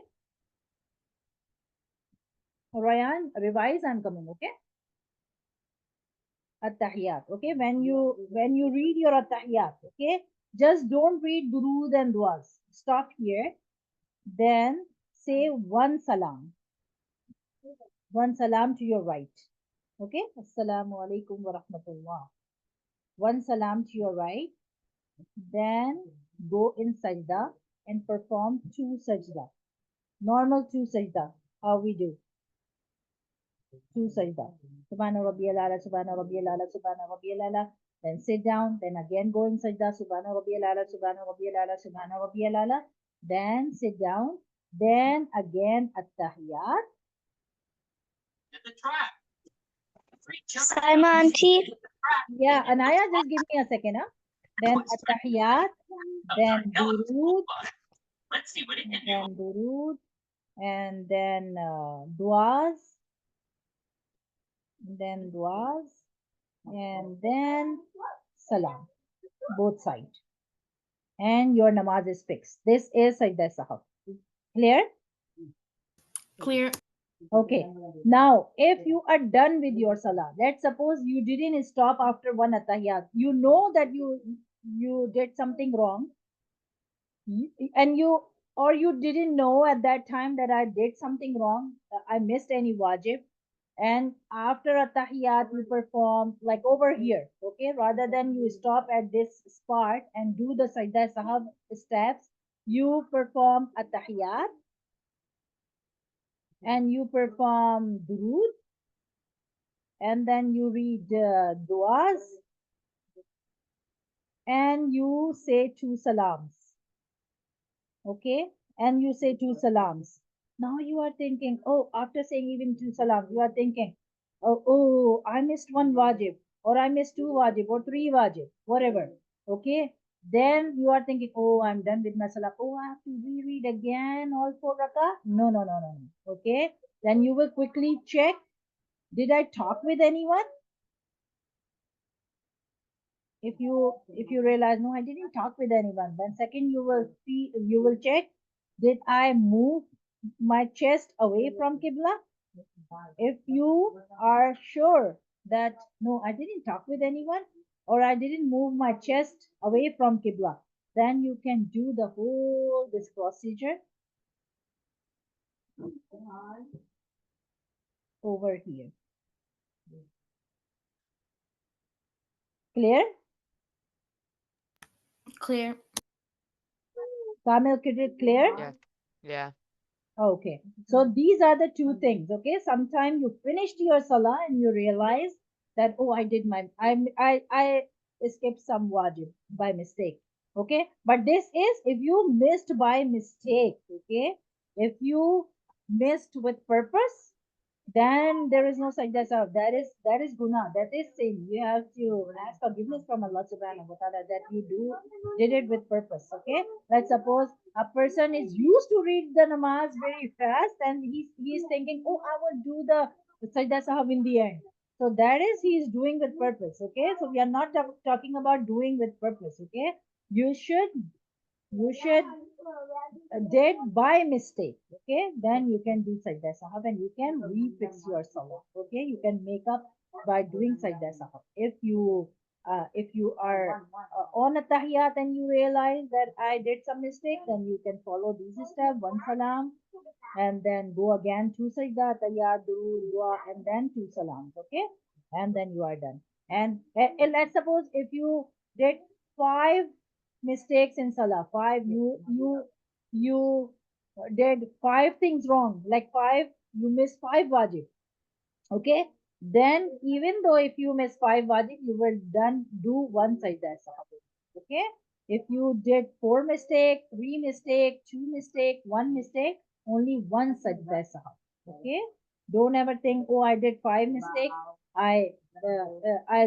Ryan, revise, I'm coming. Okay. At-tahiyat. Okay. When you read your at-tahiyat. Okay. Just don't read durood and duas. Stop here. Then say one salam. One salam to your right. Okay, Assalamu alaikum wa rahmatullah. One salam to your right, then go in sajda and perform two sajda. Normal two sajda. How we do? Two sajda. Subhana rabbiyal ala, subhana rabbiyal ala, subhana rabbiyal ala. Then sit down, then again go in sajda, subhana rabbiyal ala, subhana rabbiyal ala, subhana rabbiyal ala. Then sit down, then again at-tahiyat. Saima auntie. Yeah, Anaya, just give me a second. Huh? Then at-tahiyat, then durood, and then duas, and then salam, both sides. And your namaz is fixed. This is Sajda Sahuw. Clear? Clear. Okay. Now, if you are done with your salah, let's suppose you didn't stop after one atahiyat. You know that you did something wrong, and you didn't know at that time that I did something wrong. I missed any wajib, and after atahiyat you perform like over here. Okay, rather than you stop at this spot and do the sajda sahab steps, you perform atahiyat and you perform durood, and then you read duas, and you say two salams. Okay, and you say two salams. Now you are thinking, oh, after saying even two salams, you are thinking, oh, I missed one wajib, or I missed two wajib, or three wajib, whatever. Okay, then you are thinking, oh, I'm done with my salah. Oh, I have to reread again all four rakah. No, no, no, no, no. Okay, then you will quickly check, did I talk with anyone? If you realize, no, I didn't talk with anyone, then second you will check, did I move my chest away from qibla? If you are sure that no, I didn't talk with anyone or I didn't move my chest away from qibla, then you can do the whole this procedure over here. Clear? clear. Kamil, is it clear? Yeah. Yeah. Okay. So these are the two things. Okay. Sometimes you finished your salah and you realize that, oh, I did my, I skipped some wajib by mistake. Okay. But this is if you missed by mistake. Okay. If you missed with purpose, then there is no sajda sahw. That is guna. That is sin. You have to ask forgiveness from Allah subhanahu wa ta'ala that you did it with purpose. Okay. Let's suppose a person is used to read the namaz very fast and he's thinking, oh, I will do the sajda sahw in the end. So that is he is doing with purpose. Okay. So we are not talking about doing with purpose. Okay. You should did by mistake, okay, then you can do sajda sahab and you can refix your salah, okay, you can make up by doing sajda sahab. If you are on a tahiyat and you realize that I did some mistake, then you can follow these steps: one salam, and then go again to sajda, tahiyat, durood, dua, and then two salams, okay, and then you are done. And let's suppose if you did five mistakes in salah, five, you did five things wrong, like five, you missed five wajib, okay, then even though if you miss five wajib, you will done do one sajda sahab, okay. If you did four mistake, three mistake, two mistake, one mistake, only one sajda sahab, okay. Don't ever think, oh, I did five mistake, I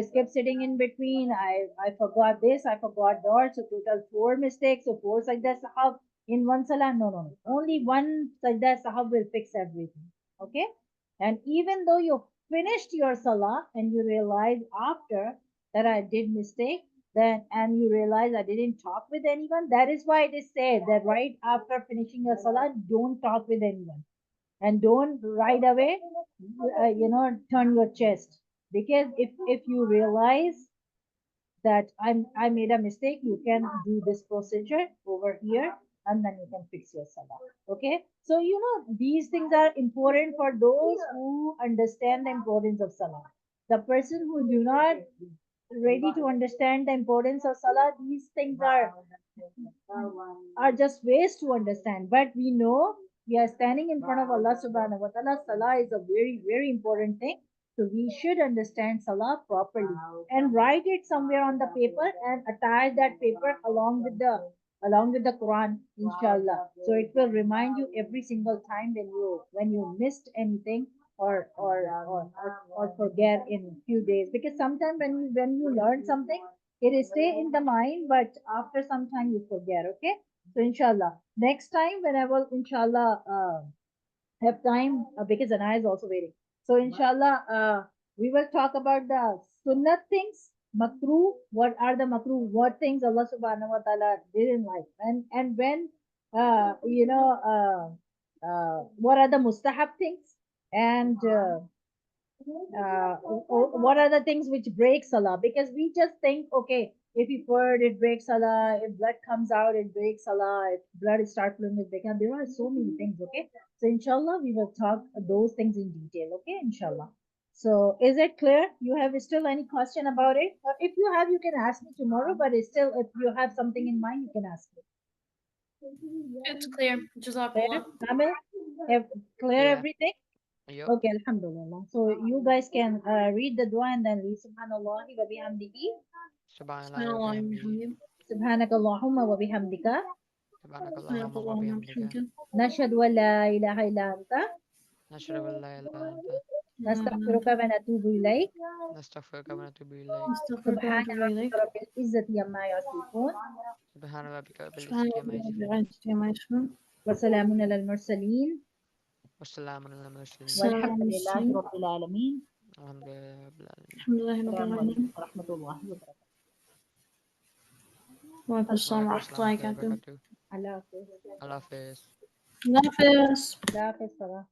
skipped sitting in between, I forgot this, I forgot that, so total four mistakes, so four sajda sahab in one salah. No, no, no, only one sajda sahab will fix everything, okay. And even though you finished your salah and you realize after that I did mistake, then and you realize I didn't talk with anyone, that is why it is said that right after finishing your salah, don't talk with anyone and don't right away, turn your chest, because if you realize that I made a mistake, you can do this procedure over here and then you can fix your salah. Okay. So, these things are important for those who understand the importance of salah. The person who do not ready to understand the importance of salah, these things are just ways to understand. But we know we are standing in front of Allah subhanahu wa ta'ala. Salah is a very, very important thing. So we should understand salah properly and write it somewhere on the paper and attach that paper along with the Quran, inshallah. So it will remind you every single time when you missed anything or forget in few days. Because sometimes when you learn something, it is stay in the mind, but after some time you forget. Okay. So inshallah, next time when I will inshallah have time, because Anaya is also waiting. So inshallah, we will talk about the sunnat things, makruh. What are the makruh? What things Allah subhanahu wa taala didn't like, and when what are the mustahab things, and what are the things which break salah? Because we just think, okay, if you purge, it breaks salah. If blood comes out, it breaks salah. If blood starts flowing, it breaks. There are so many things. Okay, so inshallah, we will talk those things in detail. Okay, inshallah. So is it clear? You have still any question about it? If you have, you can ask me tomorrow. But it's still, if you have something in mind, you can ask me. It's clear. Clear? Jazakallah. Amel, have clear Yeah. everything? Yup. Okay, Alhamdulillah. So you guys can read the dua and then read Subhanallah wa bihamdihi. Subhanallah wa Subhanallah wa bihamdihi. bihamdihi. Subhanakallahumma wa bihamdika. Subhanakallahumma wa Subhanakallahumma wa bihamdika. bihamdika. Nashhadu an la ilaha illa anta. Nashhadu an la ilaha illa anta. La ilaha illa anta. Nastaghfiruka wa natubu ilayk. Nastaghfiruka wa natubu ilayk. Astaghfiruka wa Subhana atubu ilayk. rabbika rabbil izzati amma yasifun. Subhana rabbika rabbil Subhana izzati amma rabbika rabbil yasifun. izzati amma yasifun. Wa salamun alal mursaleen. Wassalamun ala mursalin. Assalamu Walhamdulillahi alaikum. rabbil alamin. Alhamdulillahi rabbil alamin. Alhamdulillahi rabbil Assalamu alamin. alaikum wa rahmatullahi wa barakatuh. Wa alaikum Wa assalam wa alaikum assalam wa rahmatullahi wa rahmatullahi wa barakatuh. barakatuh. Allah Hafiz. Allah Hafiz. Allah Hafiz. Allah Hafiz, Farah.